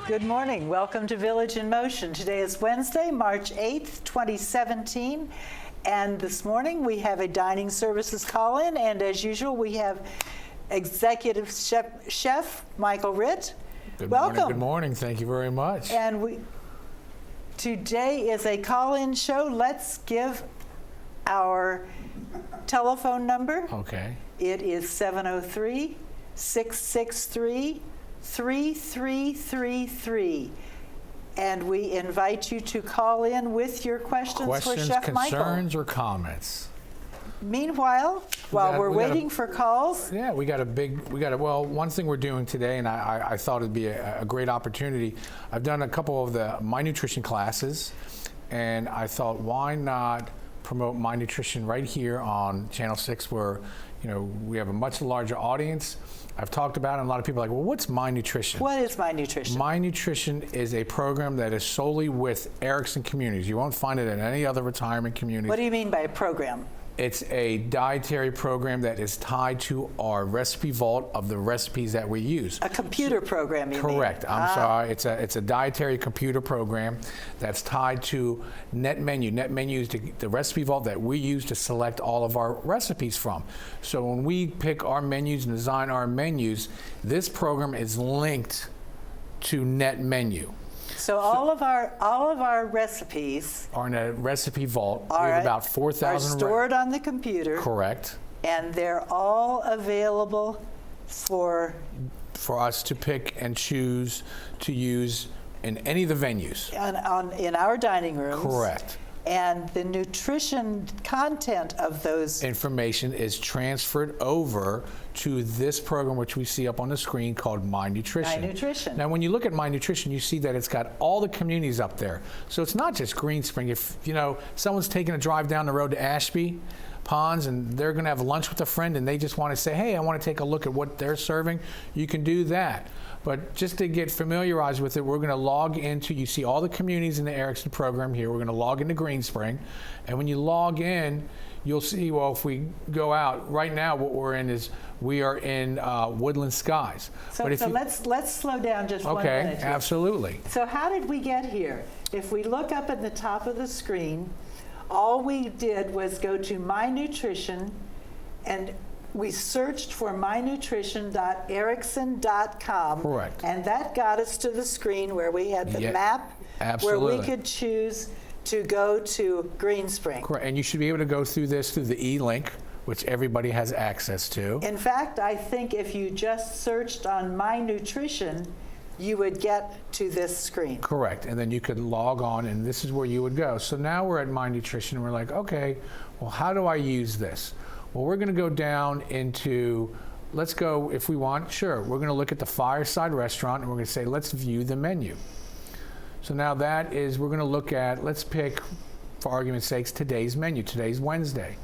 Good morning. Welcome to Village in Motion. Today is Wednesday, March 8th, 2017. And this morning we have a dining services call-in. And as usual, we have Executive Chef Michael Ritt. Welcome. Good morning. Thank you very much. And today is a call-in show. Let's give our telephone number. Okay. It is 703-663-3333. And we invite you to call in with your questions for Chef Michael. Concerns, or comments? Meanwhile, while we're waiting for calls. Yeah, well, one thing we're doing today, and I thought it'd be a great opportunity. I've done a couple of the My Nutrition classes, and I thought, why not promote My Nutrition right here on Channel 6, where we have a much larger audience. I've talked about it, and a lot of people are like, well, what's My Nutrition? What is My Nutrition? My Nutrition is a program that is solely with Erickson communities. You won't find it in any other retirement community. What do you mean by a program? It's a dietary program that is tied to our recipe vault of the recipes that we use. A computer program, you mean? Correct. I'm sorry. It's a dietary computer program that's tied to NetMenu. NetMenu is the recipe vault that we use to select all of our recipes from. So when we pick our menus and design our menus, this program is linked to NetMenu. So all of our recipes are in a recipe vault. We have about 4,000. Are stored on the computer. Correct. And they're all available for us to pick and choose to use in any of the venues. In our dining rooms. Correct. And the nutrition content of those information is transferred over to this program, which we see up on the screen, called My Nutrition. My Nutrition. Now, when you look at My Nutrition, you see that it's got all the communities up there. So it's not just Green Spring. If someone's taking a drive down the road to Ashby Ponds and they're going to have lunch with a friend and they just want to say, hey, I want to take a look at what they're serving, you can do that. But just to get familiarized with it, we're going to log into, you see all the communities in the Erickson program here. We're going to log into Green Spring. And when you log in, you'll see, well, if we go out, right now what we're in is, we are in Woodland Skies. So let's slow down just 1 minute. Okay, absolutely. So how did we get here? If we look up at the top of the screen, all we did was go to My Nutrition, and we searched for mynutrition.erickson.com. Correct. And that got us to the screen where we had the map, absolutely, where we could choose to go to Green Spring. Correct. And you should be able to go through this through the e-link, which everybody has access to. In fact, I think if you just searched on My Nutrition, you would get to this screen. Correct. And then you could log on, and this is where you would go. So now we're at My Nutrition, and we're like, okay, well, how do I use this? Well, we're going to go down into, let's go, if we want, sure. We're going to look at the Fireside Restaurant, and we're going to say, let's view the menu. So now that is, we're going to look at, let's pick, for argument's sakes, today's menu. Today's Wednesday.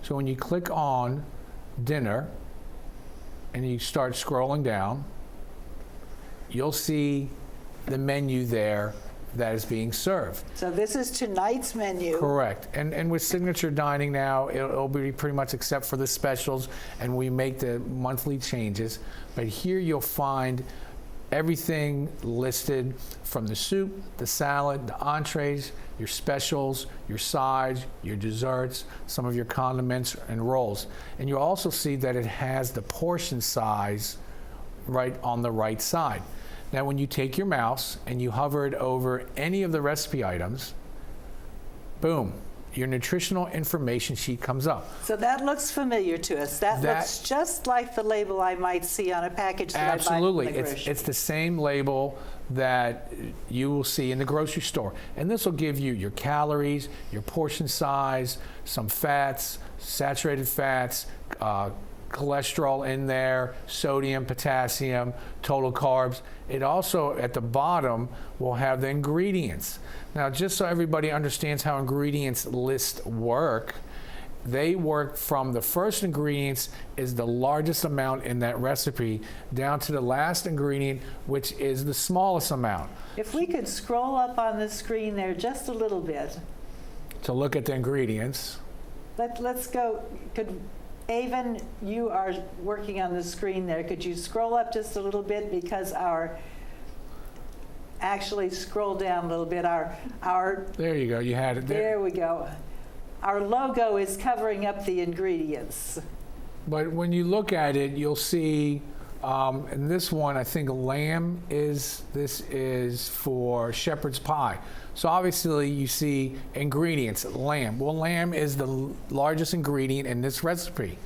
So when you click on dinner, and you start scrolling down, you'll see the menu there that is being served. So this is tonight's menu. Correct. And with Signature Dining now, it'll be pretty much except for the specials, and we make the monthly changes. But here you'll find everything listed, from the soup, the salad, the entrees, your specials, your sides, your desserts, some of your condiments and rolls. And you'll also see that it has the portion size right on the right side. Now, when you take your mouse and you hover it over any of the recipe items, boom, your nutritional information sheet comes up. So that looks familiar to us. That looks just like the label I might see on a package that I buy from the grocery. Absolutely. It's the same label that you will see in the grocery store. And this will give you your calories, your portion size, some fats, saturated fats, cholesterol in there, sodium, potassium, total carbs. It also, at the bottom, will have the ingredients. Now, just so everybody understands how ingredients lists work, they work from the first ingredients is the largest amount in that recipe down to the last ingredient, which is the smallest amount. If we could scroll up on the screen there just a little bit. To look at the ingredients. Let's go. Avon, you are working on the screen there. Could you scroll up just a little bit, because our actually scroll down a little bit. Our There you go. You had it there. There we go. Our logo is covering up the ingredients. But when you look at it, you'll see, in this one, I think lamb this is for shepherd's pie. So obviously you see ingredients, lamb. Well, lamb is the largest ingredient in this recipe.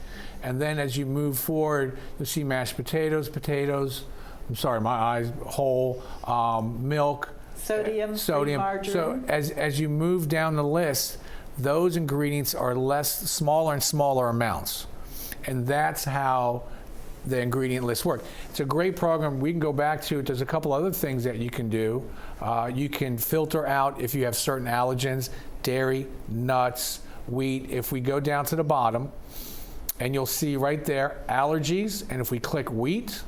And then as you move forward, you'll see mashed potatoes, I'm sorry, my eyes, whole, milk. Sodium. Margarine. So as you move down the list, those ingredients are smaller and smaller amounts. And that's how the ingredient list work. It's a great program. We can go back to it. There's a couple other things that you can do. You can filter out if you have certain allergens, dairy, nuts, wheat. If we go down to the bottom, and you'll see right there, allergies, and if we click wheat,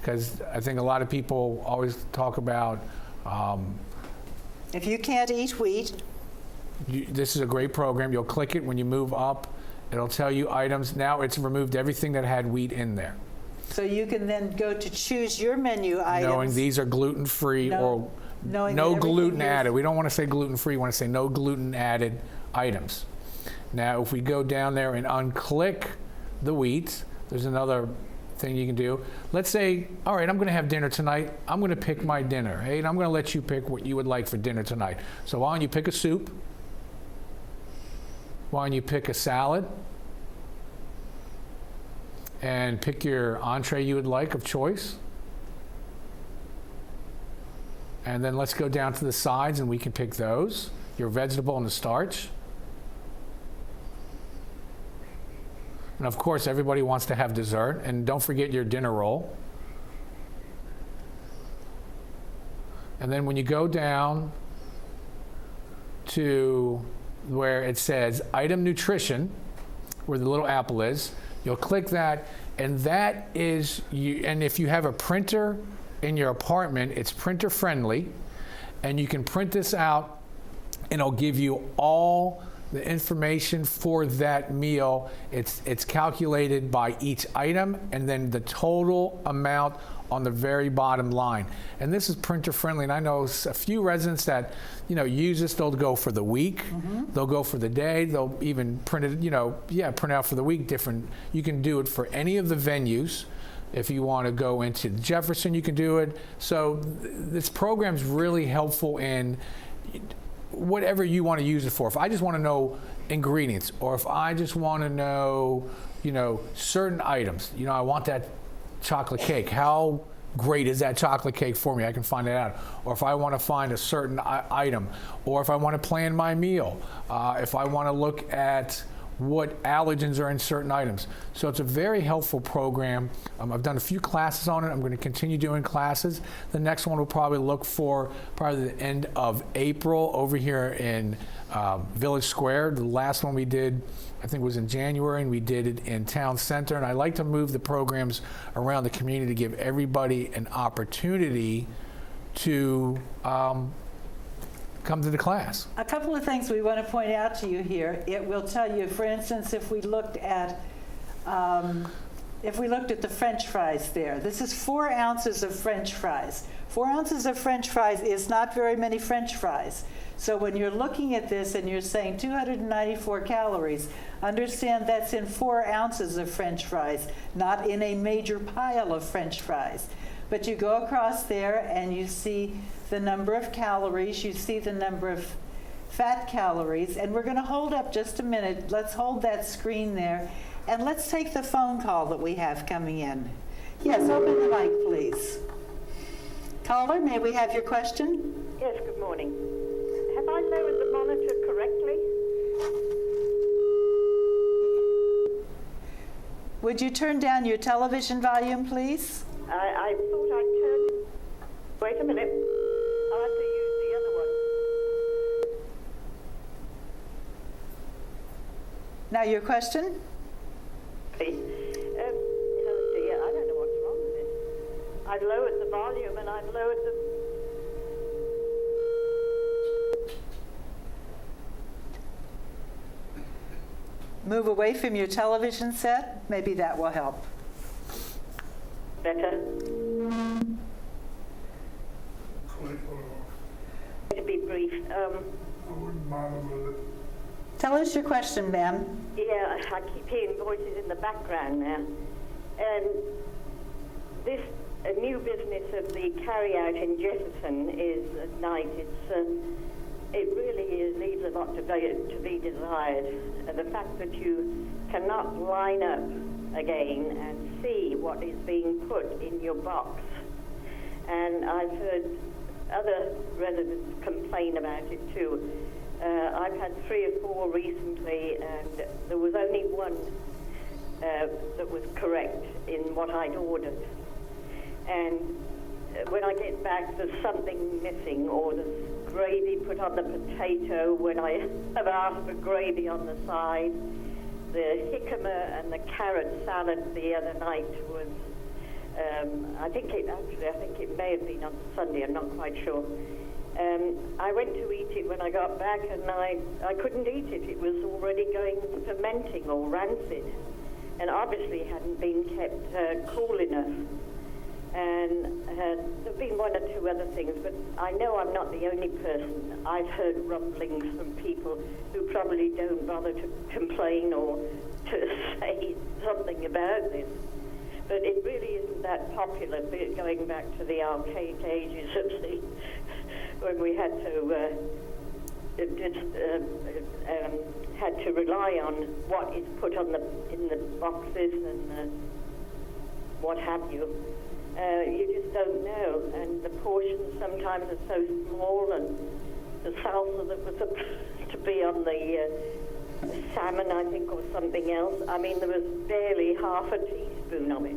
because I think a lot of people always talk about if you can't eat wheat, this is a great program. You'll click it when you move up. It'll tell you items. Now it's removed everything that had wheat in there. So you can then go to choose your menu items. Knowing these are gluten-free or no gluten added. We don't want to say gluten-free. We want to say no gluten added items. Now if we go down there and unclick the wheat, there's another thing you can do. Let's say, all right, I'm going to have dinner tonight. I'm going to pick my dinner. Hey, and I'm going to let you pick what you would like for dinner tonight. So why don't you pick a soup? Why don't you pick a salad? And pick your entree you would like of choice. And then let's go down to the sides and we can pick those. Your vegetable and the starch. And of course, everybody wants to have dessert. And don't forget your dinner roll. And then when you go down to where it says item nutrition, where the little apple is, you'll click that, and that is you. And if you have a printer in your apartment, it's printer friendly, and you can print this out, and it'll give you all the information for that meal. It's calculated by each item, and then the total amount on the very bottom line. And this is printer friendly, and I know a few residents that use this. They'll go for the week, they'll go for the day, they'll even print it, print out for the week. Different. You can do it for any of the venues. If you want to go into Jefferson, you can do it. So this program's really helpful in whatever you want to use it for. If I just want to know ingredients, or if I just want to know, certain items, I want that chocolate cake. How great is that chocolate cake for me? I can find it out. Or if I want to find a certain item, or if I want to plan my meal, if I want to look at what allergens are in certain items. So it's a very helpful program. I've done a few classes on it. I'm going to continue doing classes. The next one will probably look for the end of April over here in Village Square. The last one we did, I think, was in January, and we did it in Town Center. And I like to move the programs around the community to give everybody an opportunity to come to the class. A couple of things we want to point out to you here. It will tell you, for instance, if we looked at the French fries there, this is 4 ounces of French fries. 4 ounces of French fries is not very many French fries. So when you're looking at this and you're saying 294 calories, understand that's in 4 ounces of French fries, not in a major pile of French fries. But you go across there and you see the number of calories, you see the number of fat calories, and we're going to hold up just a minute. Let's hold that screen there, and let's take the phone call that we have coming in. Yes, open the mic, please. Caller, may we have your question? Yes, good morning. Have I lowered the monitor correctly? Would you turn down your television volume, please? I thought I turned it. Wait a minute. I'll have to use the other one. Now your question? Please. Oh dear, I don't know what's wrong with it. I've lowered the volume and I've lowered the... Move away from your television set. Maybe that will help. Better. please. Tell us your question, ma'am. Yeah, I keep hearing voices in the background now. And this new business of the carry-out in Jefferson is at night. It really leaves a lot to be desired. The fact that you cannot line up again and see what is being put in your box. And I've heard other residents complain about it too. I've had 3 or 4 recently, and there was only one that was correct in what I'd ordered. And when I get back, there's something missing, or there's gravy put on the potato when I have asked for gravy on the side. The jicama and the carrot salad the other night was, I think it may have been on Sunday, I'm not quite sure. I went to eat it when I got back, and I couldn't eat it. It was already going fermenting or rancid, and obviously hadn't been kept cool enough. And there've been 1 or 2 other things, but I know I'm not the only person. I've heard rumblings from people who probably don't bother to complain or to say something about this. But it really isn't that popular, going back to the archaic ages of when we had to rely on what is put on in the boxes and what have you. You just don't know, and the portions sometimes are so small, and the salsa that was supposed to be on the salmon, I think, or something else. I mean, there was barely half a teaspoon of it.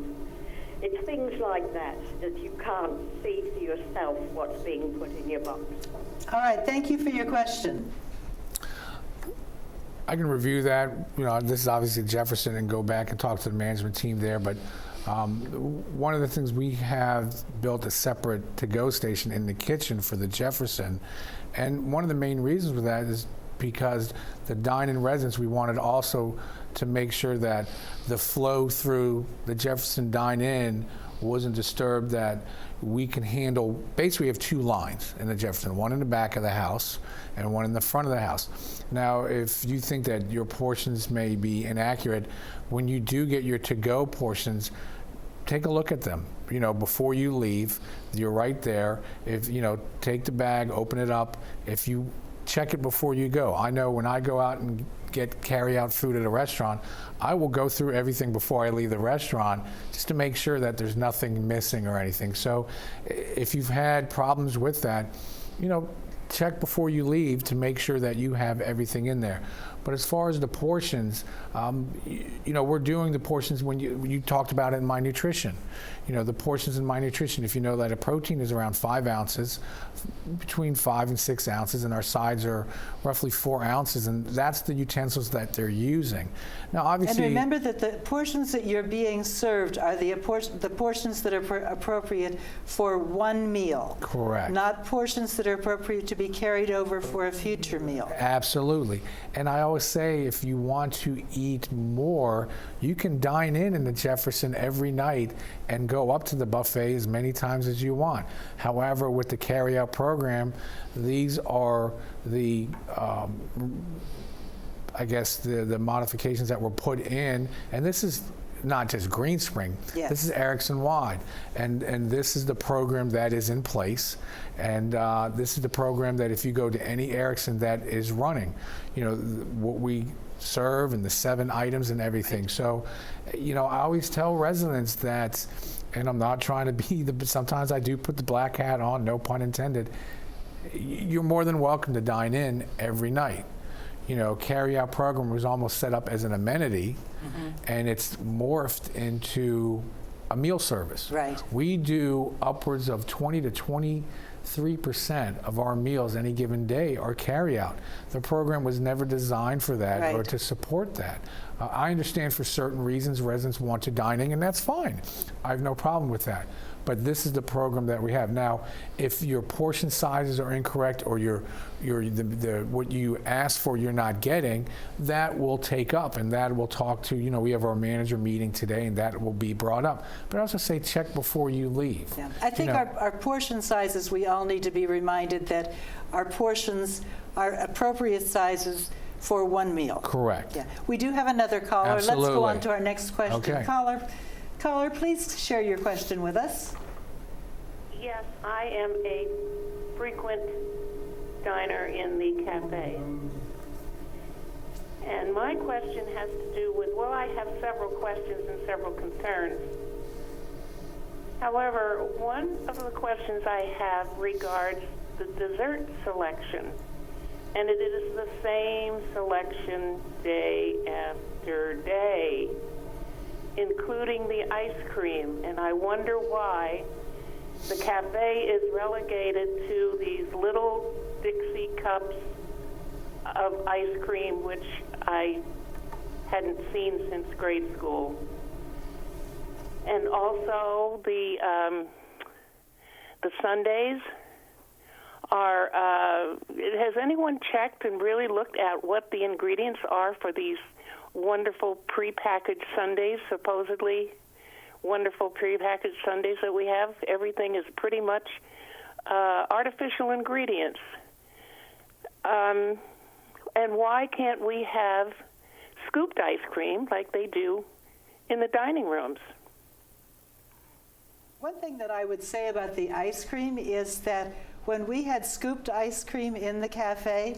It's things like that you can't see for yourself what's being put in your box. All right, thank you for your question. I can review that. This is obviously Jefferson, and go back and talk to the management team there. But one of the things, we have built a separate to-go station in the kitchen for the Jefferson. And one of the main reasons for that is because the dine-in residents, we wanted also to make sure that the flow through the Jefferson dine-in wasn't disturbed, that we can handle. Basically, we have 2 lines in the Jefferson, one in the back of the house and one in the front of the house. Now, if you think that your portions may be inaccurate, when you do get your to-go portions, take a look at them. Before you leave, you're right there. If take the bag, open it up. If you check it before you go. I know when I go out and get carry-out food at a restaurant, I will go through everything before I leave the restaurant just to make sure that there's nothing missing or anything. So if you've had problems with that, check before you leave to make sure that you have everything in there. But as far as the portions, we're doing the portions when you talked about it in My Nutrition. The portions in My Nutrition, if you know that a protein is around 5 ounces, between 5 and 6 ounces, and our sides are roughly 4 ounces, and that's the utensils that they're using. Now, obviously, and remember that the portions that you're being served are the portions that are appropriate for one meal. Correct. Not portions that are appropriate to be carried over for a future meal. Absolutely. And I always say, if you want to eat more, you can dine in the Jefferson every night and go up to the buffet as many times as you want. However, with the carry-out program, these are the the modifications that were put in, and this is not just Green Spring. Yes. This is Erickson Wide, and this is the program that is in place, and this is the program that if you go to any Erickson that is running, what we serve and the 7 items and everything. So, I always tell residents that, and I'm not trying to be sometimes I do put the black hat on, no pun intended. You're more than welcome to dine in every night. Carry-out program was almost set up as an amenity, and it's morphed into a meal service. Right. We do upwards of 20 to 23% of our meals any given day are carry-out. The program was never designed for that, right, or to support that. I understand for certain reasons residents want to dine in, and that's fine. I have no problem with that. but this is the program that we have. Now, if your portion sizes are incorrect or what you asked for you're not getting, that will take up, and that will talk to, we have our manager meeting today, and that will be brought up. But I also say check before you leave. Yeah. I think our portion sizes, we all need to be reminded that our portions are appropriate sizes for one meal. Correct. Yeah. We do have another caller. Absolutely. Let's go on to our next question. Okay. Caller, please share your question with us. Yes, I am a frequent diner in the cafe. And my question has to do with, I have several questions and several concerns. However, one of the questions I have regards the dessert selection. And it is the same selection day after day, including the ice cream. And I wonder why the cafe is relegated to these little Dixie cups of ice cream, which I hadn't seen since grade school. And also the sundaes are, has anyone checked and really looked at what the ingredients are for these wonderful prepackaged sundaes, supposedly wonderful prepackaged sundaes that we have? Everything is pretty much artificial ingredients. And why can't we have scooped ice cream like they do in the dining rooms? One thing that I would say about the ice cream is that when we had scooped ice cream in the cafe,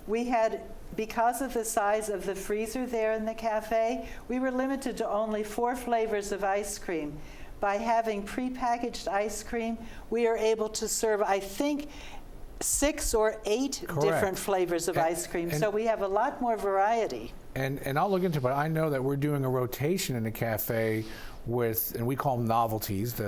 we had, because of the size of the freezer there in the cafe, we were limited to only 4 flavors of ice cream. By having prepackaged ice cream, we are able to serve, I think, 6 or 8 Correct. different flavors of ice cream. So we have a lot more variety. And I'll look into it, but I know that we're doing a rotation in the cafe with, and we call them novelties,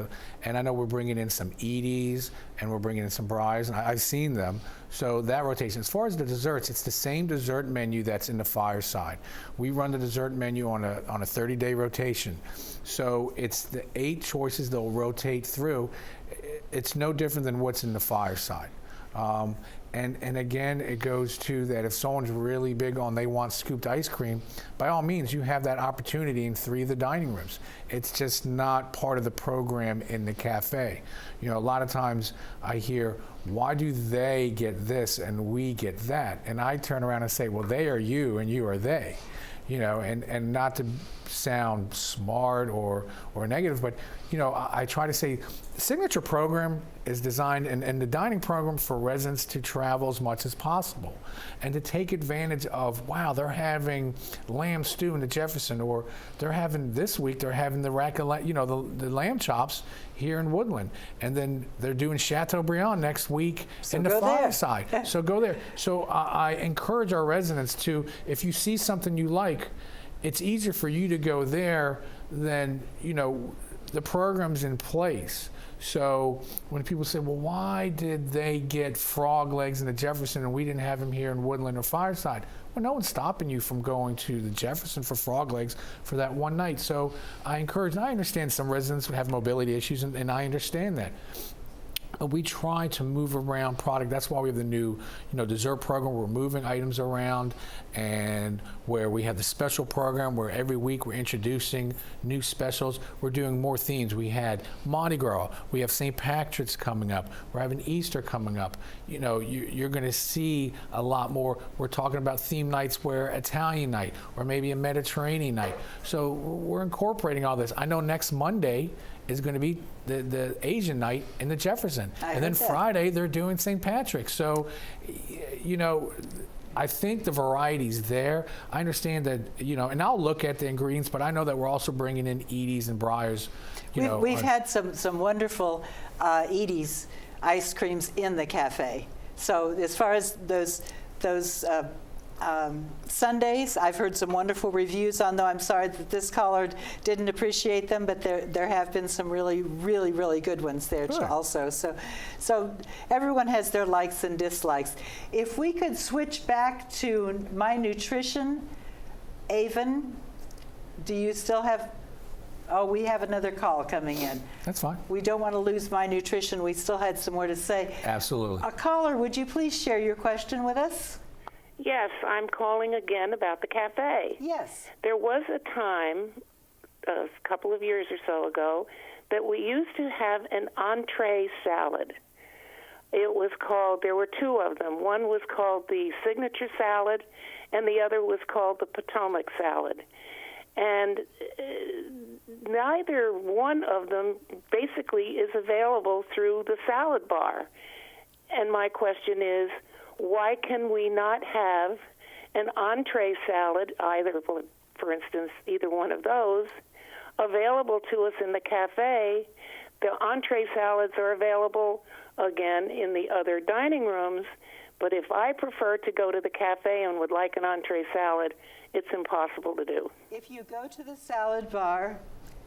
and I know we're bringing in some Edie's and we're bringing in some Bry's, and I've seen them. So that rotation. As far as the desserts, it's the same dessert menu that's in the Fireside. We run the dessert menu on a 30-day rotation. So it's the 8 choices they'll rotate through. It's no different than what's in the Fireside. And again, it goes to that if someone's really big on they want scooped ice cream, by all means, you have that opportunity in 3 of the dining rooms. It's just not part of the program in the cafe. A lot of times I hear, why do they get this and we get that? And I turn around and say, well, they are you and you are they. And not to sound smart or negative, but I try to say the signature program is designed and the dining program for residents to travel as much as possible and to take advantage of, wow, they're having lamb stew in the Jefferson, or they're having this week they're having the the lamb chops here in Woodland, and then they're doing Chateaubriand next week in the Fireside. So go there. So I encourage our residents to, if you see something you like, it's easier for you to go there than, the program's in place. So when people say, well, why did they get frog legs in the Jefferson and we didn't have them here in Woodland or Fireside? Well, no one's stopping you from going to the Jefferson for frog legs for that one night. So I encourage, and I understand some residents would have mobility issues, and I understand that. We try to move around product. That's why we have the new, dessert program. We're moving items around, and where we have the special program where every week we're introducing new specials. We're doing more themes. We had Mardi Gras. We have St. Patrick's coming up. We're having Easter coming up. You're going to see a lot more. We're talking about theme nights where Italian night or maybe a Mediterranean night. So we're incorporating all this. I know next Monday is going to be the Asian night in the Jefferson. And then Friday, they're doing St. Patrick's. So, I think the variety's there. I understand that, and I'll look at the ingredients, but I know that we're also bringing in Edie's and Breyers. We've had some wonderful Edie's ice creams in the cafe. So as far as those Sundays, I've heard some wonderful reviews on them. I'm sorry that this caller didn't appreciate them, but there have been some really, really, really good ones there also. So everyone has their likes and dislikes. If we could switch back to My Nutrition, Avon, do you still have Oh, we have another call coming in. That's fine. We don't want to lose my nutrition. We still had some more to say. Absolutely. A caller, would you please share your question with us? Yes, I'm calling again about the cafe. Yes. There was a time, a couple of years or so ago, that we used to have an entree salad. It was called, there were two of them. One was called the signature salad, and the other was called the Potomac salad. And neither one of them basically is available through the salad bar. And my question is, why can we not have an entree salad, either, for instance, either one of those, available to us in the cafe? The entree salads are available, again, in the other dining rooms, but if I prefer to go to the cafe and would like an entree salad, it's impossible to do. If you go to the salad bar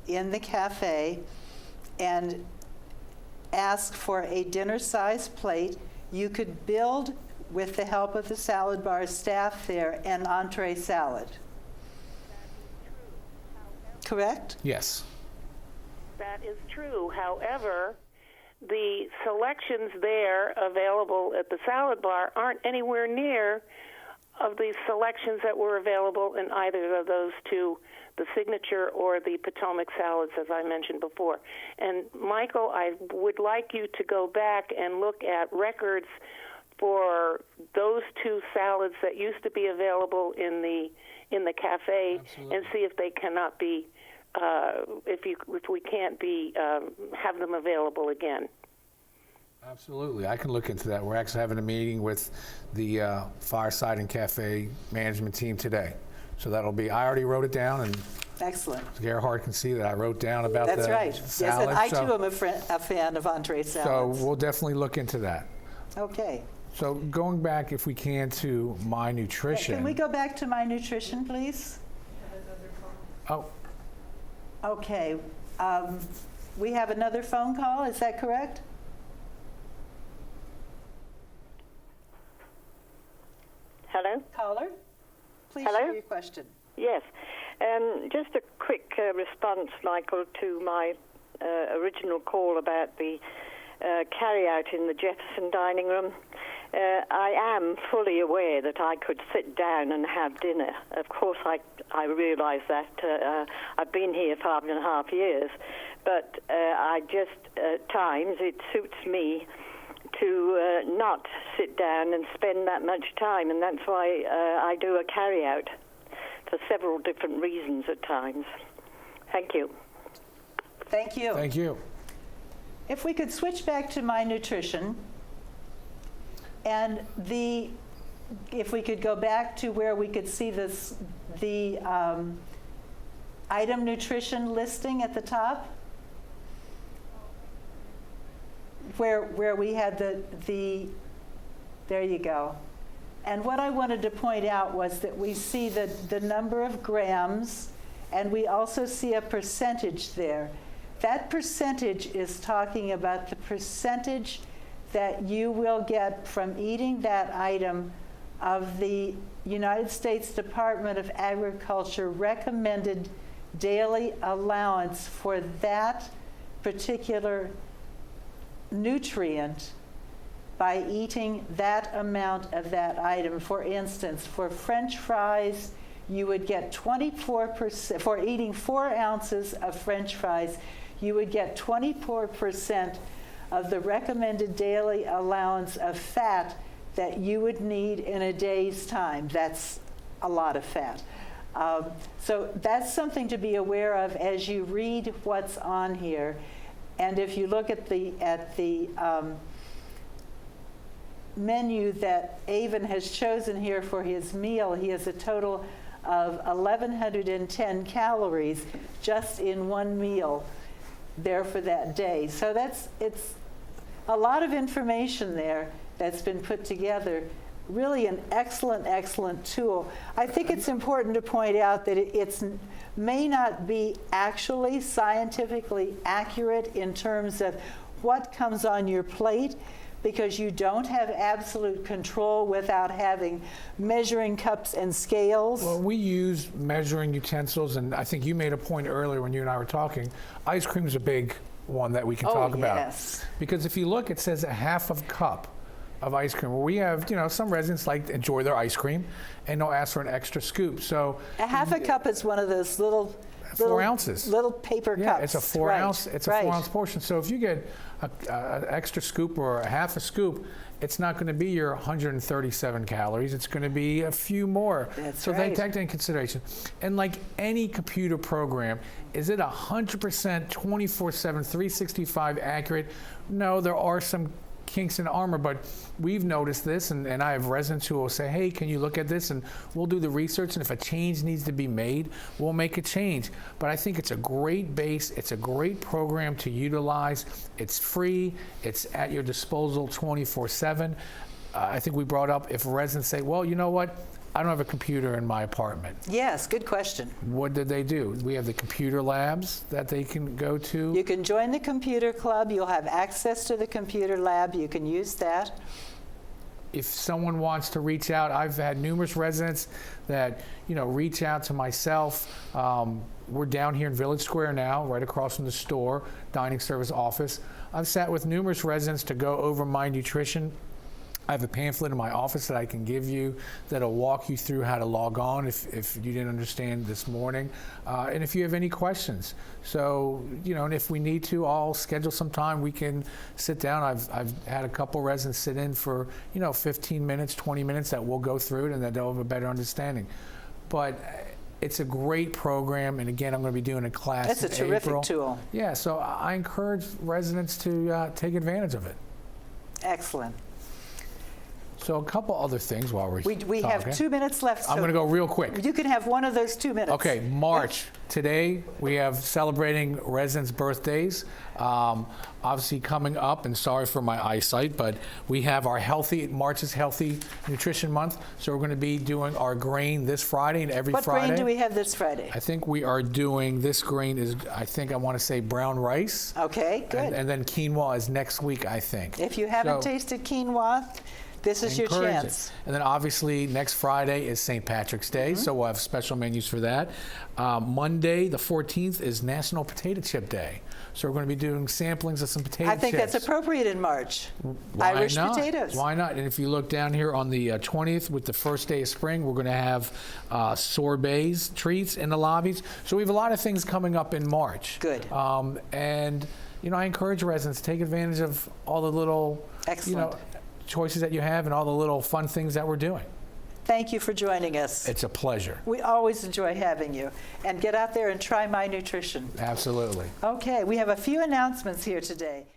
in the cafe and ask for a dinner-sized plate, you could build, with the help of the salad bar staff there, an entree salad. Correct? Yes. That is true. However, the selections there available at the salad bar aren't anywhere near of the selections that were available in either of those two, the signature or the Potomac salads, as I mentioned before. And Michael, I would like you to go back and look at records for those two salads that used to be available in the cafe. Absolutely. And see if they cannot be if we can't be have them available again. Absolutely. I can look into that. We're actually having a meeting with the Fireside and Cafe management team today. So that'll be, I already wrote it down, and excellent. Gerhard can see that I wrote down about That's the right. salad. Yes, and I too am a fan of entree salads. So we'll definitely look into that. Okay. So going back, if we can, to My Nutrition. Can we go back to My Nutrition, please? Oh. Okay. We have another phone call, is that correct? Hello? Caller, please Hello? share your question. Yes. Just a quick response, Michael, to my original call about the carry-out in the Jefferson dining room. I am fully aware that I could sit down and have dinner. Of course, I realise that. I've been here 5.5 years, but I just, at times, it suits me to not sit down and spend that much time, and that's why I do a carry-out for several different reasons at times. Thank you. Thank you. Thank you. If we could switch back to My Nutrition, and if we could go back to where we could see the item nutrition listing at the top, where we had the there you go. And what I wanted to point out was that we see the number of grams, and we also see a percentage there. That percentage is talking about the percentage that you will get from eating that item of the United States Department of Agriculture recommended daily allowance for that particular nutrient by eating that amount of that item. For instance, for French fries, you would get 24%, for eating 4 ounces of French fries, you would get 24% of the recommended daily allowance of fat that you would need in a day's time. That's a lot of fat. So that's something to be aware of as you read what's on here. And if you look at the menu that Avon has chosen here for his meal, he has a total of 1,110 calories just in one meal there for that day. So it's a lot of information there that's been put together. Really an excellent, excellent tool. I think it's important to point out that it may not be actually scientifically accurate in terms of what comes on your plate, because you don't have absolute control without having measuring cups and scales. Well, we use measuring utensils, and I think you made a point earlier when you and I were talking. Ice cream's a big one that we can talk about. Yes. Because if you look, it says a half of cup of ice cream. Well, we have, some residents like to enjoy their ice cream, and they'll ask for an extra scoop. So A half a cup is one of those little 4 ounces. little paper Yeah, cups. it's a 4 Right, ounce. It's a right. 4 ounce portion. So if you get an extra scoop or a half a scoop, it's not going to be your 137 calories. It's going to be a few more. That's so right. they take that into consideration. And like any computer program, is it 100% 24/7, 365 accurate? No, there are some kinks in the armor, but we've noticed this, and I have residents who will say, hey, can you look at this? And we'll do the research, and if a change needs to be made, we'll make a change. But I think it's a great base. It's a great program to utilize. It's free. It's at your disposal 24/7. I think we brought up if residents say, well, you know what? I don't have a computer in my apartment. Yes, good question. What did they do? We have the computer labs that they can go to. You can join the computer club. You'll have access to the computer lab. You can use that. If someone wants to reach out, I've had numerous residents that, reach out to myself. We're down here in Village Square now, right across from the store, dining service office. I've sat with numerous residents to go over my nutrition. I have a pamphlet in my office that I can give you that'll walk you through how to log on if you didn't understand this morning, and if you have any questions. So, and if we need to, I'll schedule some time. We can sit down. I've had a couple residents sit in for, 15 minutes, 20 minutes that we'll go through it and that they'll have a better understanding. But it's a great program, and again, I'm going to be doing a class That's a in terrific April. tool. Yeah, so I encourage residents to take advantage of it. Excellent. So a couple other things while we're We talking. have 2 minutes left. So I'm going to go real quick. You can have one of those 2 minutes. Okay, March. Today we have celebrating residents' birthdays. Obviously coming up, and sorry for my eyesight, but we have our March is Healthy Nutrition Month. So we're going to be doing our grain this Friday and every What Friday. grain do we have this Friday? I think we are doing, this grain is, I want to say brown rice. Okay, good. And then quinoa is next week, I think. If you haven't So- tasted quinoa, this is your Encourage it. chance. And then obviously next Friday is St. Patrick's Day, so we'll have special menus for that. Monday, the 14th, is National Potato Chip Day. So we're going to be doing samplings of some potato I chips. think that's appropriate in March. Why Irish not? potatoes. Why not? And if you look down here on the 20th with the first day of spring, we're going to have sorbets, treats in the lobbies. So we have a lot of things coming up in March. Good. And, I encourage residents to take advantage of all the little, Excellent. choices that you have and all the little fun things that we're doing. Thank you for joining us. It's a pleasure. We always enjoy having you. And get out there and try My Nutrition. Absolutely. Okay, we have a few announcements here today.